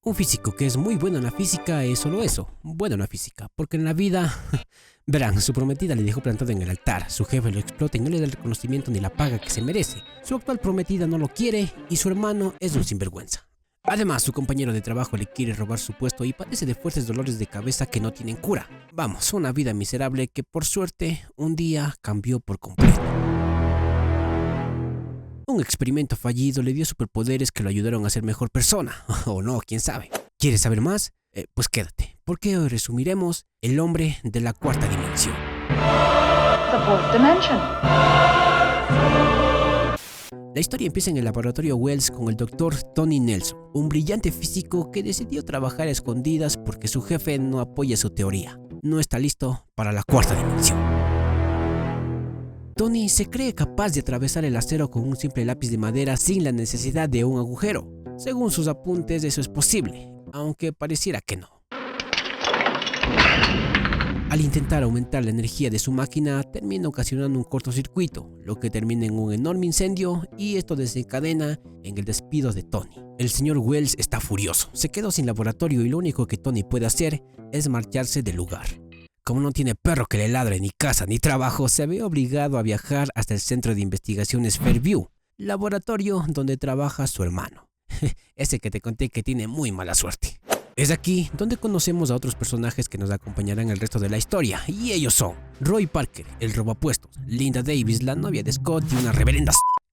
Un físico que es muy bueno en la física es solo eso, bueno en la física, porque en la vida, verán, su prometida le dejó plantado en el altar, su jefe lo explota y no le da el reconocimiento ni la paga que se merece, su actual prometida no lo quiere y su hermano es un sinvergüenza. Además, su compañero de trabajo le quiere robar su puesto y padece de fuertes dolores de cabeza que no tienen cura. Vamos, una vida miserable que por suerte un día cambió por completo. Un experimento fallido le dio superpoderes que lo ayudaron a ser mejor persona, o no, quién sabe. ¿Quieres saber más? Pues quédate, porque hoy resumiremos El hombre de la cuarta dimensión. The fourth dimension. La historia empieza en el laboratorio Wells con el Dr. Tony Nelson, un brillante físico que decidió trabajar a escondidas porque su jefe no apoya su teoría. No está listo para la cuarta dimensión. Tony se cree capaz de atravesar el acero con un simple lápiz de madera sin la necesidad de un agujero. Según sus apuntes, eso es posible, aunque pareciera que no. Al intentar aumentar la energía de su máquina, termina ocasionando un cortocircuito, lo que termina en un enorme incendio y esto desencadena en el despido de Tony. El señor Wells está furioso, se quedó sin laboratorio y lo único que Tony puede hacer es marcharse del lugar. Como no tiene perro que le ladre, ni casa, ni trabajo, se ve obligado a viajar hasta el centro de investigaciones Fairview, laboratorio donde trabaja su hermano. Ese que te conté que tiene muy mala suerte. Es aquí donde conocemos a otros personajes que nos acompañarán el resto de la historia, y ellos son Roy Parker, el robapuestos, Linda Davis, la novia de Scott y una reverenda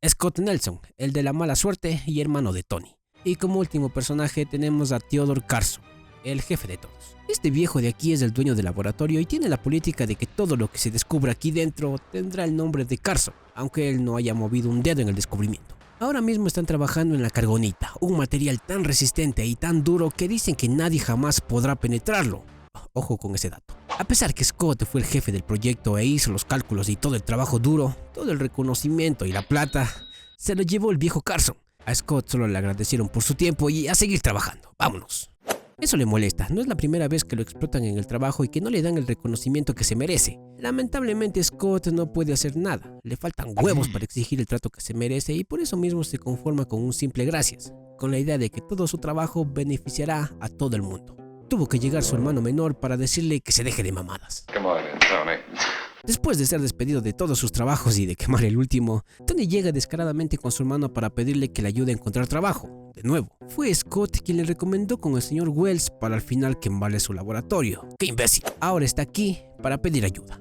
Scott Nelson, el de la mala suerte y hermano de Tony. Y como último personaje tenemos a Theodore Carson, el jefe de todos. Este viejo de aquí es el dueño del laboratorio y tiene la política de que todo lo que se descubra aquí dentro tendrá el nombre de Carson, aunque él no haya movido un dedo en el descubrimiento. Ahora mismo están trabajando en la Cargonita, un material tan resistente y tan duro que dicen que nadie jamás podrá penetrarlo. Ojo con ese dato. A pesar que Scott fue el jefe del proyecto e hizo los cálculos y todo el trabajo duro, todo el reconocimiento y la plata, se lo llevó el viejo Carson. A Scott solo le agradecieron por su tiempo y a seguir trabajando. Vámonos. Eso le molesta, no es la primera vez que lo explotan en el trabajo y que no le dan el reconocimiento que se merece. Lamentablemente Scott no puede hacer nada, le faltan huevos para exigir el trato que se merece y por eso mismo se conforma con un simple gracias, con la idea de que todo su trabajo beneficiará a todo el mundo. Tuvo que llegar su hermano menor para decirle que se deje de mamadas. Come on in, Tony. Después de ser despedido de todos sus trabajos y de quemar el último, Tony llega descaradamente con su hermano para pedirle que le ayude a encontrar trabajo. De nuevo, fue Scott quien le recomendó con el señor Wells para al final quemarle su laboratorio. ¡Qué imbécil! Ahora está aquí para pedir ayuda.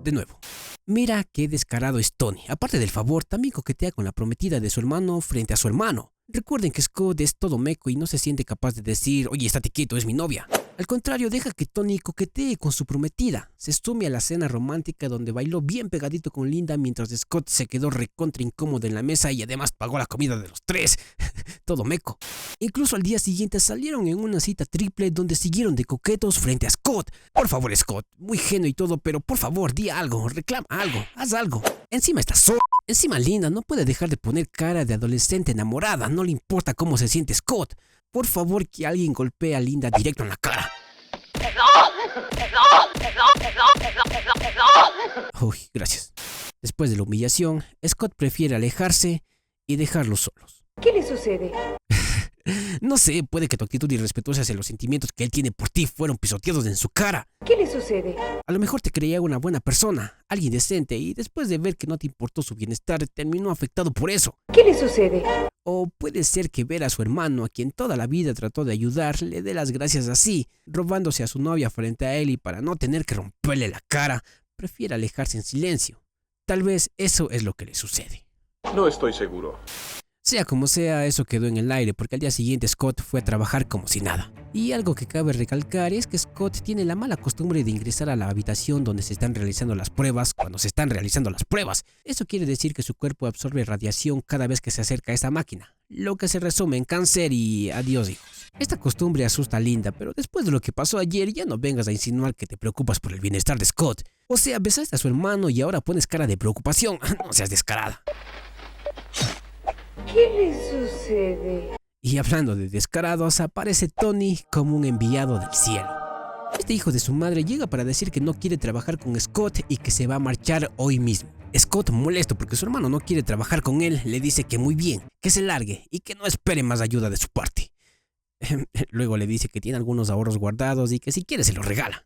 De nuevo. Mira qué descarado es Tony. Aparte del favor, también coquetea con la prometida de su hermano frente a su hermano. Recuerden que Scott es todo meco y no se siente capaz de decir, oye, estate quieto, es mi novia. Al contrario, deja que Tony coquetee con su prometida. Se sume a la cena romántica donde bailó bien pegadito con Linda mientras Scott se quedó recontra incómodo en la mesa y además pagó la comida de los tres. Todo meco. Incluso al día siguiente salieron en una cita triple donde siguieron de coquetos frente a Scott. Por favor, Scott, muy genio y todo, pero por favor, di algo, reclama algo, haz algo. Encima está sola. Encima Linda no puede dejar de poner cara de adolescente enamorada, no le importa cómo se siente Scott. Por favor, que alguien golpee a Linda directo en la cara. Uy, gracias. Después de la humillación, Scott prefiere alejarse y dejarlos solos. ¿Qué le sucede? No sé, puede que tu actitud irrespetuosa hacia los sentimientos que él tiene por ti fueron pisoteados en su cara. ¿Qué le sucede? A lo mejor te creía una buena persona, alguien decente, y después de ver que no te importó su bienestar, terminó afectado por eso. ¿Qué le sucede? O puede ser que ver a su hermano, a quien toda la vida trató de ayudar, le dé las gracias así, robándose a su novia frente a él y para no tener que romperle la cara, prefiere alejarse en silencio. Tal vez eso es lo que le sucede. No estoy seguro. Sea como sea, eso quedó en el aire porque al día siguiente Scott fue a trabajar como si nada. Y algo que cabe recalcar es que Scott tiene la mala costumbre de ingresar a la habitación donde se están realizando las pruebas cuando se están realizando las pruebas. Eso quiere decir que su cuerpo absorbe radiación cada vez que se acerca a esa máquina, lo que se resume en cáncer y adiós hijos. Esta costumbre asusta a Linda, pero después de lo que pasó ayer ya no vengas a insinuar que te preocupas por el bienestar de Scott. O sea, besaste a su hermano y ahora pones cara de preocupación. No seas descarada. ¿Qué le sucede? Y hablando de descarados, aparece Tony como un enviado del cielo. Este hijo de su madre llega para decir que no quiere trabajar con Scott y que se va a marchar hoy mismo. Scott, molesto porque su hermano no quiere trabajar con él, le dice que muy bien, que se largue y que no espere más ayuda de su parte. Luego le dice que tiene algunos ahorros guardados y que si quiere se los regala.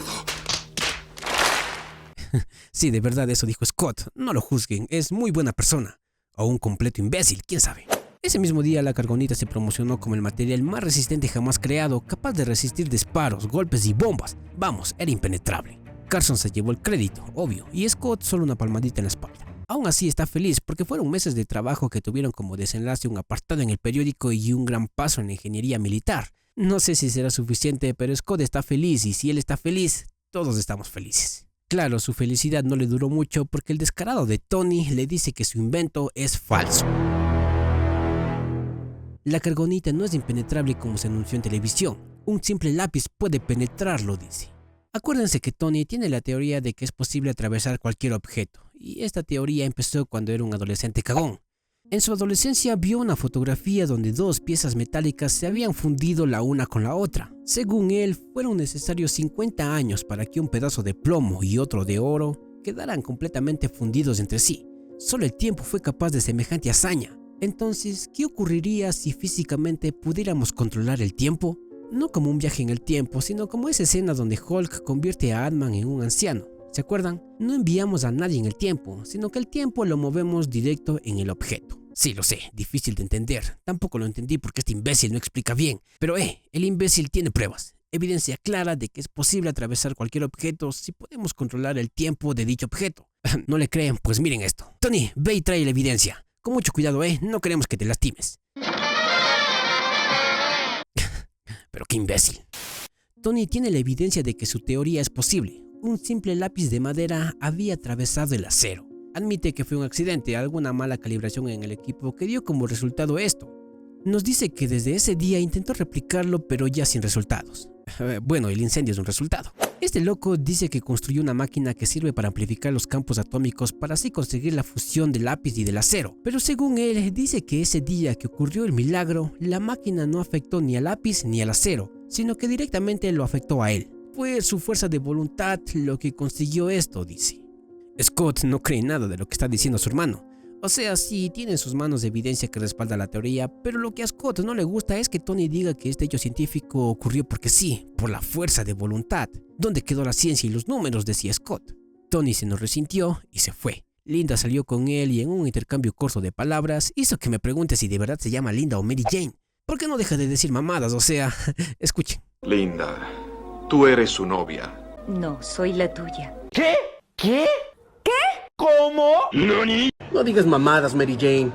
Sí, de verdad eso dijo Scott. No lo juzguen, es muy buena persona. O un completo imbécil, quién sabe. Ese mismo día la Cargonita se promocionó como el material más resistente jamás creado, capaz de resistir disparos, golpes y bombas. Vamos, era impenetrable. Carson se llevó el crédito, obvio, y Scott solo una palmadita en la espalda. Aún así está feliz porque fueron meses de trabajo que tuvieron como desenlace un apartado en el periódico y un gran paso en la ingeniería militar. No sé si será suficiente, pero Scott está feliz y si él está feliz, todos estamos felices. Claro, su felicidad no le duró mucho porque el descarado de Tony le dice que su invento es falso. La Cargonita no es impenetrable como se anunció en televisión. Un simple lápiz puede penetrarlo, dice. Acuérdense que Tony tiene la teoría de que es posible atravesar cualquier objeto, y esta teoría empezó cuando era un adolescente cagón. En su adolescencia vio una fotografía donde dos piezas metálicas se habían fundido la una con la otra. Según él, fueron necesarios 50 años para que un pedazo de plomo y otro de oro quedaran completamente fundidos entre sí. Solo el tiempo fue capaz de semejante hazaña. Entonces, ¿qué ocurriría si físicamente pudiéramos controlar el tiempo? No como un viaje en el tiempo, sino como esa escena donde Hulk convierte a Ant-Man en un anciano. ¿Se acuerdan? No enviamos a nadie en el tiempo, sino que el tiempo lo movemos directo en el objeto. Sí, lo sé, difícil de entender. Tampoco lo entendí porque este imbécil no explica bien. Pero el imbécil tiene pruebas. Evidencia clara de que es posible atravesar cualquier objeto si podemos controlar el tiempo de dicho objeto. ¿No le creen? Pues miren esto. Tony, ve y trae la evidencia. Con mucho cuidado, no queremos que te lastimes. Pero qué imbécil. Tony tiene la evidencia de que su teoría es posible. Un simple lápiz de madera había atravesado el acero. Admite que fue un accidente, alguna mala calibración en el equipo que dio como resultado esto. Nos dice que desde ese día intentó replicarlo pero ya sin resultados. Bueno, el incendio es un resultado. Este loco dice que construyó una máquina que sirve para amplificar los campos atómicos para así conseguir la fusión del lápiz y del acero. Pero según él, dice que ese día que ocurrió el milagro, la máquina no afectó ni al lápiz ni al acero, sino que directamente lo afectó a él. Fue su fuerza de voluntad lo que consiguió esto, dice. Scott no cree nada de lo que está diciendo su hermano. O sea, sí tiene en sus manos evidencia que respalda la teoría, pero lo que a Scott no le gusta es que Tony diga que este hecho científico ocurrió porque sí, por la fuerza de voluntad. ¿Dónde quedó la ciencia y los números?, decía Scott. Tony se nos resintió y se fue. Linda salió con él y en un intercambio corto de palabras hizo que me pregunte si de verdad se llama Linda o Mary Jane. ¿Por qué no deja de decir mamadas? O sea, escuchen. Linda, tú eres su novia. No, soy la tuya. ¿Qué? ¿Qué? ¿Qué? ¿Cómo? ¿Nani? No digas mamadas, Mary Jane.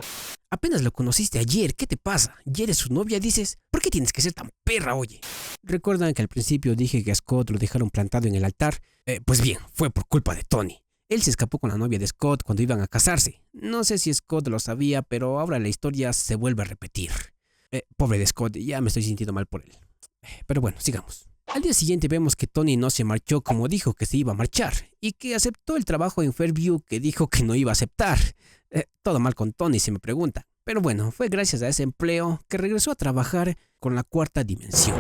Apenas lo conociste ayer, ¿qué te pasa? ¿Ya eres su novia, dices? ¿Por qué tienes que ser tan perra, oye? ¿Recuerdan que al principio dije que a Scott lo dejaron plantado en el altar? Pues bien, fue por culpa de Tony. Él se escapó con la novia de Scott cuando iban a casarse. No sé si Scott lo sabía, pero ahora la historia se vuelve a repetir. Pobre de Scott, ya me estoy sintiendo mal por él. Pero bueno, sigamos. Al día siguiente vemos que Tony no se marchó como dijo que se iba a marchar y que aceptó el trabajo en Fairview que dijo que no iba a aceptar. Todo mal con Tony, se me pregunta. Pero bueno, fue gracias a ese empleo que regresó a trabajar con la cuarta dimensión.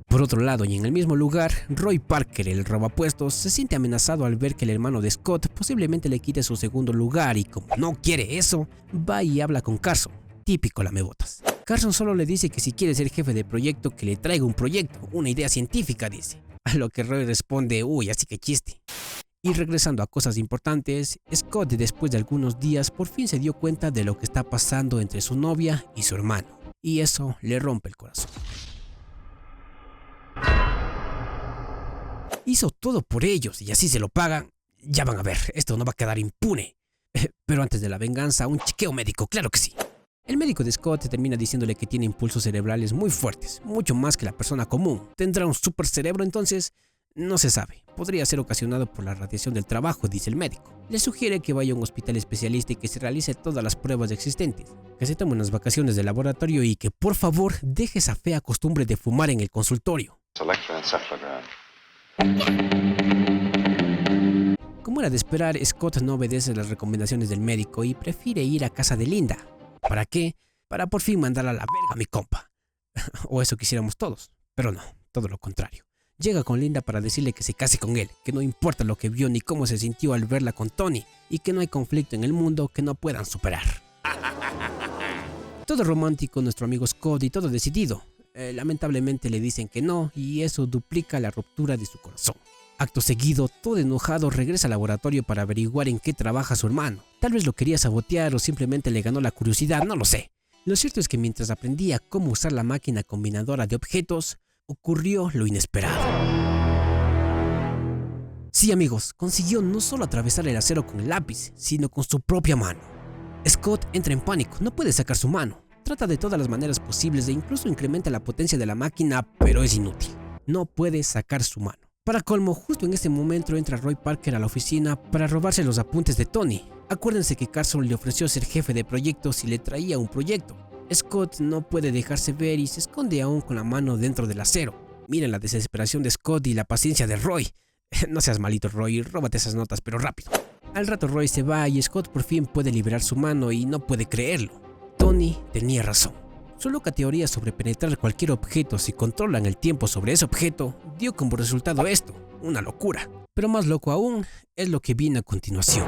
Por otro lado, y en el mismo lugar, Roy Parker, el robapuestos, se siente amenazado al ver que el hermano de Scott posiblemente le quite su segundo lugar y como no quiere eso, va y habla con Carson. Típico lamebotas. Carson solo le dice que si quiere ser jefe de proyecto que le traiga un proyecto, una idea científica, dice. A lo que Roy responde, uy, así que chiste. Y regresando a cosas importantes, Scott después de algunos días por fin se dio cuenta de lo que está pasando entre su novia y su hermano. Y eso le rompe el corazón. Hizo todo por ellos y así se lo pagan. Ya van a ver, esto no va a quedar impune. Pero antes de la venganza, un chequeo médico, claro que sí. El médico de Scott termina diciéndole que tiene impulsos cerebrales muy fuertes, mucho más que la persona común. ¿Tendrá un super cerebro entonces? No se sabe. Podría ser ocasionado por la radiación del trabajo, dice el médico. Le sugiere que vaya a un hospital especialista y que se realice todas las pruebas existentes, que se tome unas vacaciones de laboratorio y que por favor deje esa fea costumbre de fumar en el consultorio. Como era de esperar, Scott no obedece las recomendaciones del médico y prefiere ir a casa de Linda. ¿Para qué? Para por fin mandar a la verga a mi compa. O eso quisiéramos todos, pero no, todo lo contrario. Llega con Linda para decirle que se case con él, que no importa lo que vio ni cómo se sintió al verla con Tony, y que no hay conflicto en el mundo que no puedan superar. Todo romántico nuestro amigo Scott y todo decidido. Lamentablemente le dicen que no y eso duplica la ruptura de su corazón. Acto seguido, todo enojado regresa al laboratorio para averiguar en qué trabaja su hermano. Tal vez lo quería sabotear o simplemente le ganó la curiosidad, no lo sé. Lo cierto es que mientras aprendía cómo usar la máquina combinadora de objetos, ocurrió lo inesperado. Sí amigos, consiguió no solo atravesar el acero con el lápiz, sino con su propia mano. Scott entra en pánico, no puede sacar su mano. Trata de todas las maneras posibles e incluso incrementa la potencia de la máquina, pero es inútil. No puede sacar su mano. Para colmo, justo en ese momento entra Roy Parker a la oficina para robarse los apuntes de Tony. Acuérdense que Carson le ofreció ser jefe de proyectos y le traía un proyecto. Scott no puede dejarse ver y se esconde aún con la mano dentro del acero. Miren la desesperación de Scott y la paciencia de Roy. No seas malito Roy, róbate esas notas pero rápido. Al rato Roy se va y Scott por fin puede liberar su mano y no puede creerlo. Tony tenía razón. Su loca teoría sobre penetrar cualquier objeto si controlan el tiempo sobre ese objeto dio como resultado esto, una locura. Pero más loco aún es lo que viene a continuación.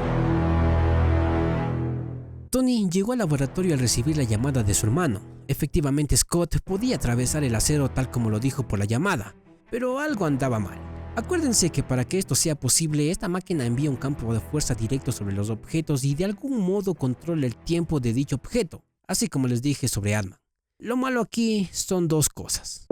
Tony llegó al laboratorio al recibir la llamada de su hermano. Efectivamente Scott podía atravesar el acero tal como lo dijo por la llamada, pero algo andaba mal. Acuérdense que para que esto sea posible, esta máquina envía un campo de fuerza directo sobre los objetos y de algún modo controla el tiempo de dicho objeto, así como les dije sobre Ant-Man. Lo malo aquí son dos cosas.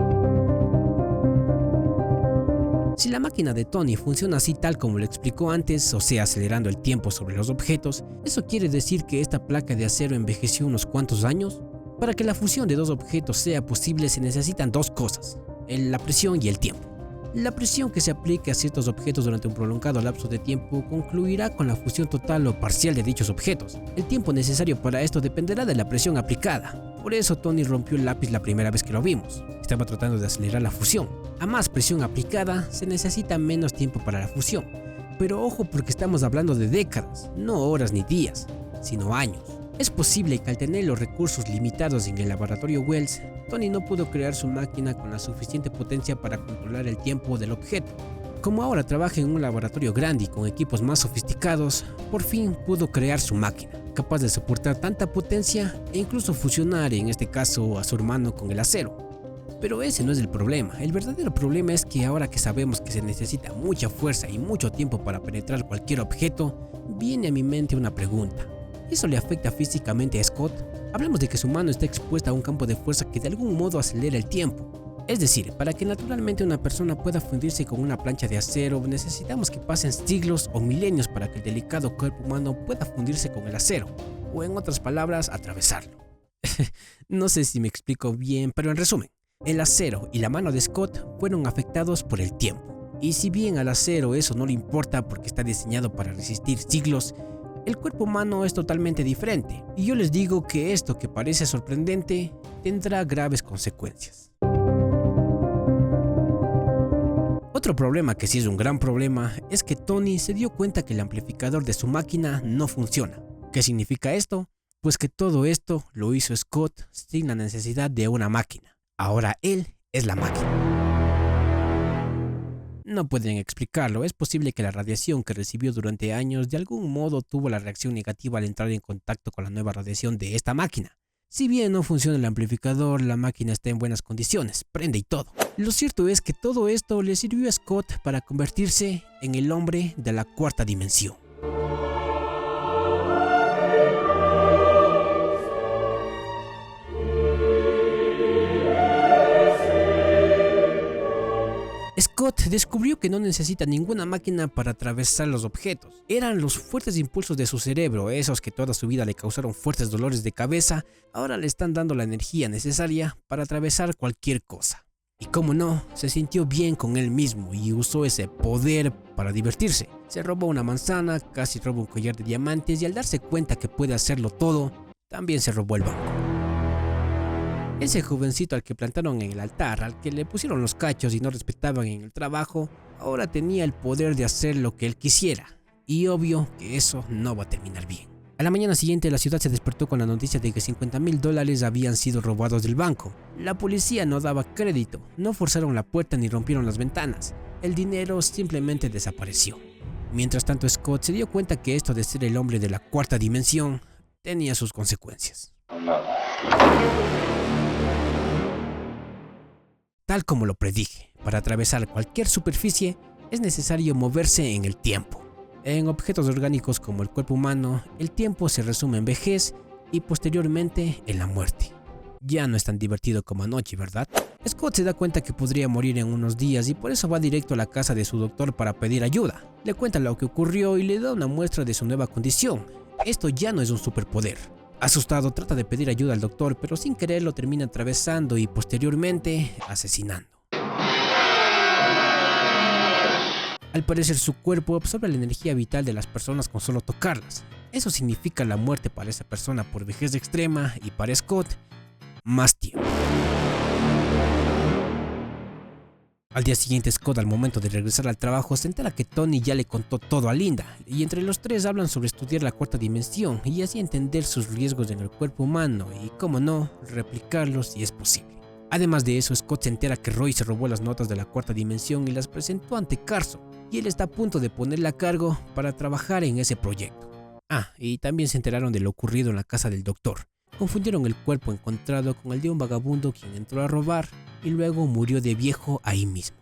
Si la máquina de Tony funciona así tal como lo explicó antes, o sea acelerando el tiempo sobre los objetos, ¿eso quiere decir que esta placa de acero envejeció unos cuantos años? Para que la fusión de dos objetos sea posible se necesitan dos cosas, la presión y el tiempo. La presión que se aplique a ciertos objetos durante un prolongado lapso de tiempo concluirá con la fusión total o parcial de dichos objetos. El tiempo necesario para esto dependerá de la presión aplicada. Por eso Tony rompió el lápiz la primera vez que lo vimos. Estaba tratando de acelerar la fusión. A más presión aplicada, se necesita menos tiempo para la fusión. Pero ojo porque estamos hablando de décadas, no horas ni días, sino años. Es posible que al tener los recursos limitados en el laboratorio Wells, Tony no pudo crear su máquina con la suficiente potencia para controlar el tiempo del objeto. Como ahora trabaja en un laboratorio grande y con equipos más sofisticados, por fin pudo crear su máquina, capaz de soportar tanta potencia e incluso fusionar, en este caso, a su hermano con el acero. Pero ese no es el problema. El verdadero problema es que ahora que sabemos que se necesita mucha fuerza y mucho tiempo para penetrar cualquier objeto, viene a mi mente una pregunta. ¿Eso le afecta físicamente a Scott? Hablamos de que su mano está expuesta a un campo de fuerza que de algún modo acelera el tiempo. Es decir, para que naturalmente una persona pueda fundirse con una plancha de acero, necesitamos que pasen siglos o milenios para que el delicado cuerpo humano pueda fundirse con el acero, o en otras palabras, atravesarlo. No sé si me explico bien, pero en resumen, el acero y la mano de Scott fueron afectados por el tiempo. Y si bien al acero eso no le importa porque está diseñado para resistir siglos, el cuerpo humano es totalmente diferente, y yo les digo que esto que parece sorprendente tendrá graves consecuencias. Otro problema que sí es un gran problema es que Tony se dio cuenta que el amplificador de su máquina no funciona. ¿Qué significa esto? Pues que todo esto lo hizo Scott sin la necesidad de una máquina. Ahora él es la máquina. No pueden explicarlo, es posible que la radiación que recibió durante años de algún modo tuvo la reacción negativa al entrar en contacto con la nueva radiación de esta máquina. Si bien no funciona el amplificador, la máquina está en buenas condiciones, prende y todo. Lo cierto es que todo esto le sirvió a Scott para convertirse en el hombre de la cuarta dimensión. Scott descubrió que no necesita ninguna máquina para atravesar los objetos. Eran los fuertes impulsos de su cerebro, esos que toda su vida le causaron fuertes dolores de cabeza, ahora le están dando la energía necesaria para atravesar cualquier cosa. Y como no, se sintió bien con él mismo y usó ese poder para divertirse. Se robó una manzana, casi robó un collar de diamantes y al darse cuenta que puede hacerlo todo, también se robó el banco. Ese jovencito al que plantaron en el altar, al que le pusieron los cachos y no respetaban en el trabajo, ahora tenía el poder de hacer lo que él quisiera. Y obvio que eso no va a terminar bien. A la mañana siguiente la ciudad se despertó con la noticia de que $50,000 habían sido robados del banco. La policía no daba crédito, no forzaron la puerta ni rompieron las ventanas. El dinero simplemente desapareció. Mientras tanto Scott se dio cuenta que esto de ser el hombre de la cuarta dimensión tenía sus consecuencias. Tal como lo predije, para atravesar cualquier superficie es necesario moverse en el tiempo. En objetos orgánicos como el cuerpo humano, el tiempo se resume en vejez y posteriormente en la muerte. Ya no es tan divertido como anoche, ¿verdad? Scott se da cuenta que podría morir en unos días y por eso va directo a la casa de su doctor para pedir ayuda. Le cuenta lo que ocurrió y le da una muestra de su nueva condición. Esto ya no es un superpoder. Asustado, trata de pedir ayuda al doctor, pero sin querer lo termina atravesando y posteriormente asesinando. Al parecer su cuerpo absorbe la energía vital de las personas con solo tocarlas. Eso significa la muerte para esa persona por vejez extrema y para Scott, más tiempo. Al día siguiente, Scott, al momento de regresar al trabajo, se entera que Tony ya le contó todo a Linda, y entre los tres hablan sobre estudiar la cuarta dimensión y así entender sus riesgos en el cuerpo humano y, cómo no, replicarlos si es posible. Además de eso, Scott se entera que Roy se robó las notas de la cuarta dimensión y las presentó ante Carson, y él está a punto de ponerle a cargo para trabajar en ese proyecto. Y también se enteraron de lo ocurrido en la casa del doctor. Confundieron el cuerpo encontrado con el de un vagabundo quien entró a robar y luego murió de viejo ahí mismo.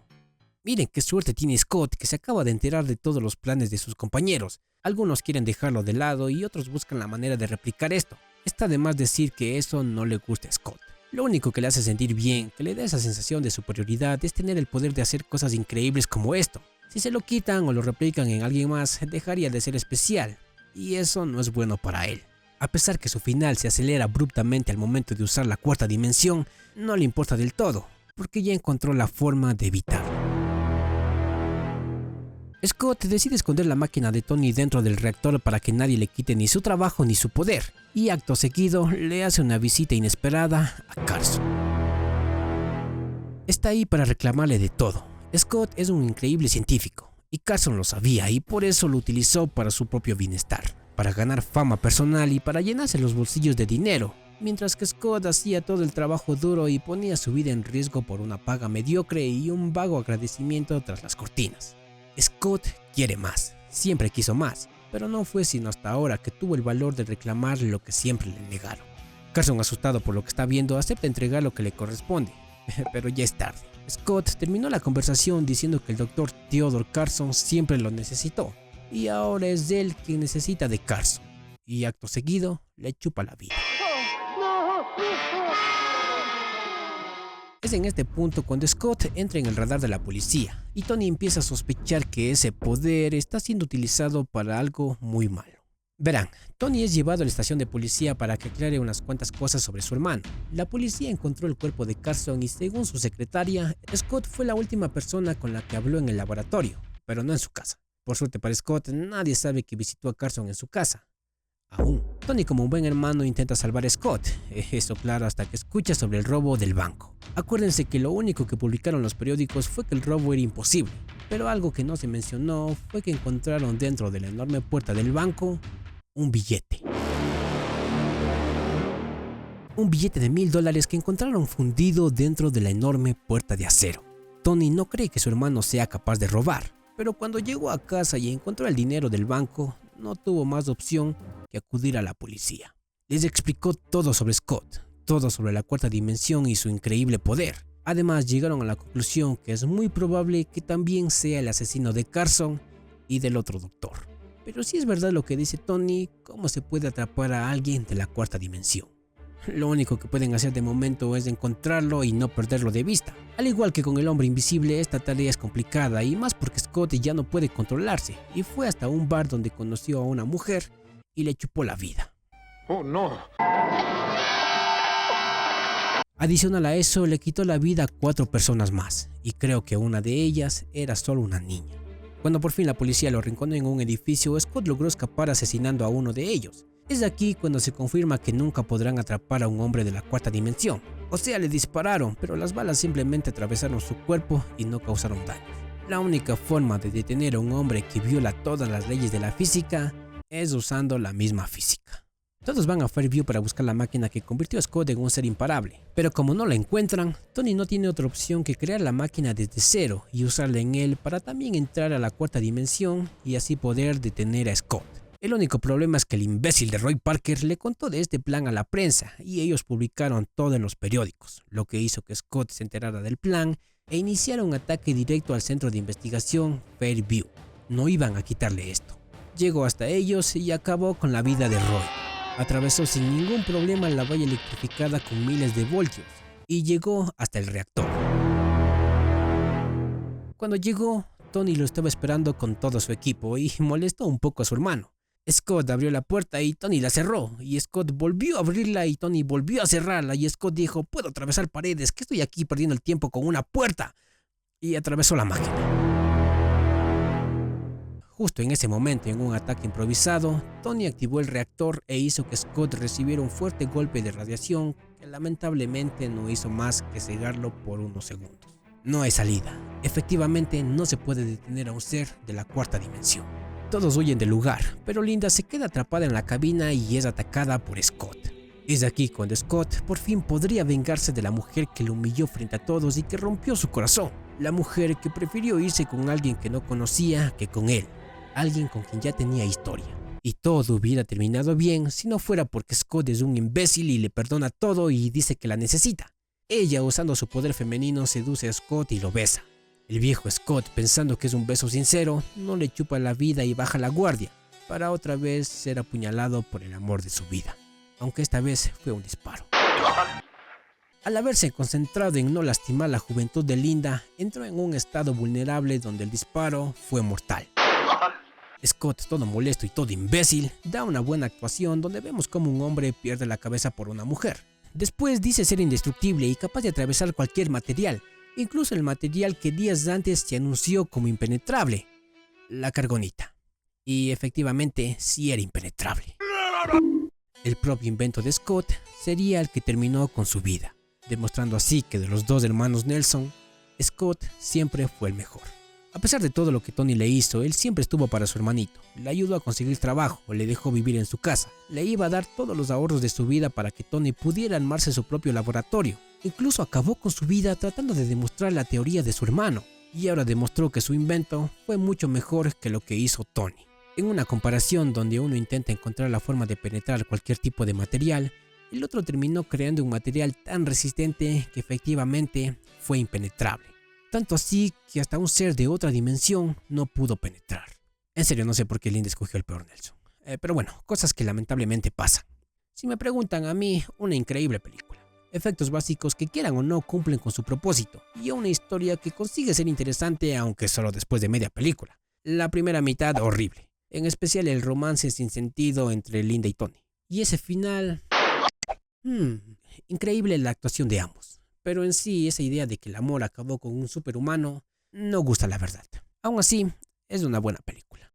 Miren qué suerte tiene Scott, que se acaba de enterar de todos los planes de sus compañeros. Algunos quieren dejarlo de lado y otros buscan la manera de replicar esto. Está de más decir que eso no le gusta a Scott. Lo único que le hace sentir bien, que le da esa sensación de superioridad, es tener el poder de hacer cosas increíbles como esto. Si se lo quitan o lo replican en alguien más, dejaría de ser especial, y eso no es bueno para él. A pesar que su final se acelera abruptamente al momento de usar la cuarta dimensión, no le importa del todo, porque ya encontró la forma de evitarlo. Scott decide esconder la máquina de Tony dentro del reactor para que nadie le quite ni su trabajo ni su poder, y acto seguido le hace una visita inesperada a Carson. Está ahí para reclamarle de todo. Scott es un increíble científico, y Carson lo sabía y por eso lo utilizó para su propio bienestar, para ganar fama personal y para llenarse los bolsillos de dinero, mientras que Scott hacía todo el trabajo duro y ponía su vida en riesgo por una paga mediocre y un vago agradecimiento tras las cortinas. Scott quiere más, siempre quiso más, pero no fue sino hasta ahora que tuvo el valor de reclamar lo que siempre le negaron. Carson, asustado por lo que está viendo, acepta entregar lo que le corresponde, pero ya es tarde. Scott terminó la conversación diciendo que el Dr. Theodore Carson siempre lo necesitó, y ahora es él quien necesita de Carson, y acto seguido le chupa la vida. Es en este punto cuando Scott entra en el radar de la policía, y Tony empieza a sospechar que ese poder está siendo utilizado para algo muy malo. Verán, Tony es llevado a la estación de policía para que aclare unas cuantas cosas sobre su hermano. La policía encontró el cuerpo de Carson y según su secretaria, Scott fue la última persona con la que habló en el laboratorio, pero no en su casa. Por suerte para Scott, nadie sabe que visitó a Carson en su casa. Aún. Tony, como un buen hermano, intenta salvar a Scott, eso claro, hasta que escucha sobre el robo del banco. Acuérdense que lo único que publicaron los periódicos fue que el robo era imposible, pero algo que no se mencionó fue que encontraron dentro de la enorme puerta del banco un billete. Un billete de $1000 que encontraron fundido dentro de la enorme puerta de acero. Tony no cree que su hermano sea capaz de robar, pero cuando llegó a casa y encontró el dinero del banco, no tuvo más opción que acudir a la policía. Les explicó todo sobre Scott, todo sobre la cuarta dimensión y su increíble poder. Además, llegaron a la conclusión que es muy probable que también sea el asesino de Carson y del otro doctor. Pero si es verdad lo que dice Tony, ¿cómo se puede atrapar a alguien de la cuarta dimensión? Lo único que pueden hacer de momento es encontrarlo y no perderlo de vista. Al igual que con el hombre invisible, esta tarea es complicada y más porque Scott ya no puede controlarse y fue hasta un bar donde conoció a una mujer y le chupó la vida. Oh, no. Adicional a eso, le quitó la vida a 4 personas más y creo que una de ellas era solo una niña. Cuando por fin la policía lo arrinconó en un edificio, Scott logró escapar asesinando a uno de ellos. Es aquí cuando se confirma que nunca podrán atrapar a un hombre de la cuarta dimensión. O sea, le dispararon, pero las balas simplemente atravesaron su cuerpo y no causaron daños. La única forma de detener a un hombre que viola todas las leyes de la física es usando la misma física. Todos van a Fairview para buscar la máquina que convirtió a Scott en un ser imparable, pero como no la encuentran, Tony no tiene otra opción que crear la máquina desde cero y usarla en él para también entrar a la cuarta dimensión y así poder detener a Scott. El único problema es que el imbécil de Roy Parker le contó de este plan a la prensa y ellos publicaron todo en los periódicos, lo que hizo que Scott se enterara del plan e iniciara un ataque directo al centro de investigación Fairview. No iban a quitarle esto. Llegó hasta ellos y acabó con la vida de Roy. Atravesó sin ningún problema la valla electrificada con miles de voltios y llegó hasta el reactor. Cuando llegó, Tony lo estaba esperando con todo su equipo y molestó un poco a su hermano. Scott abrió la puerta y Tony la cerró, y Scott volvió a abrirla y Tony volvió a cerrarla, y Scott dijo: puedo atravesar paredes, ¿qué estoy aquí perdiendo el tiempo con una puerta? Y atravesó la máquina. Justo en ese momento, en un ataque improvisado, Tony activó el reactor e hizo que Scott recibiera un fuerte golpe de radiación que lamentablemente no hizo más que cegarlo por unos segundos. No hay salida. Efectivamente, no se puede detener a un ser de la cuarta dimensión. Todos huyen del lugar, pero Linda se queda atrapada en la cabina y es atacada por Scott. Es aquí cuando Scott por fin podría vengarse de la mujer que lo humilló frente a todos y que rompió su corazón. La mujer que prefirió irse con alguien que no conocía que con él. Alguien con quien ya tenía historia. Y todo hubiera terminado bien si no fuera porque Scott es un imbécil y le perdona todo y dice que la necesita. Ella, usando su poder femenino, seduce a Scott y lo besa. El viejo Scott, pensando que es un beso sincero, no le chupa la vida y baja la guardia, para otra vez ser apuñalado por el amor de su vida, aunque esta vez fue un disparo. Al haberse concentrado en no lastimar la juventud de Linda, entró en un estado vulnerable donde el disparo fue mortal. Scott, todo molesto y todo imbécil, da una buena actuación donde vemos cómo un hombre pierde la cabeza por una mujer. Después dice ser indestructible y capaz de atravesar cualquier material, incluso el material que días antes se anunció como impenetrable, la Cargonita. Y efectivamente sí era impenetrable. El propio invento de Scott sería el que terminó con su vida, demostrando así que de los dos hermanos Nelson, Scott siempre fue el mejor. A pesar de todo lo que Tony le hizo, él siempre estuvo para su hermanito. Le ayudó a conseguir trabajo, le dejó vivir en su casa, le iba a dar todos los ahorros de su vida para que Tony pudiera armarse su propio laboratorio. Incluso acabó con su vida tratando de demostrar la teoría de su hermano, y ahora demostró que su invento fue mucho mejor que lo que hizo Tony. En una comparación donde uno intenta encontrar la forma de penetrar cualquier tipo de material, el otro terminó creando un material tan resistente que efectivamente fue impenetrable. Tanto así que hasta un ser de otra dimensión no pudo penetrar. En serio, no sé por qué Linda escogió el peor Nelson. Pero bueno, cosas que lamentablemente pasan. Si me preguntan a mí, una increíble película. Efectos básicos que quieran o no cumplen con su propósito. Y una historia que consigue ser interesante aunque solo después de media película. La primera mitad horrible. En especial el romance sin sentido entre Linda y Tony. Y ese final... increíble la actuación de ambos. Pero en sí, esa idea de que el amor acabó con un superhumano no gusta, la verdad. Aún así, es una buena película.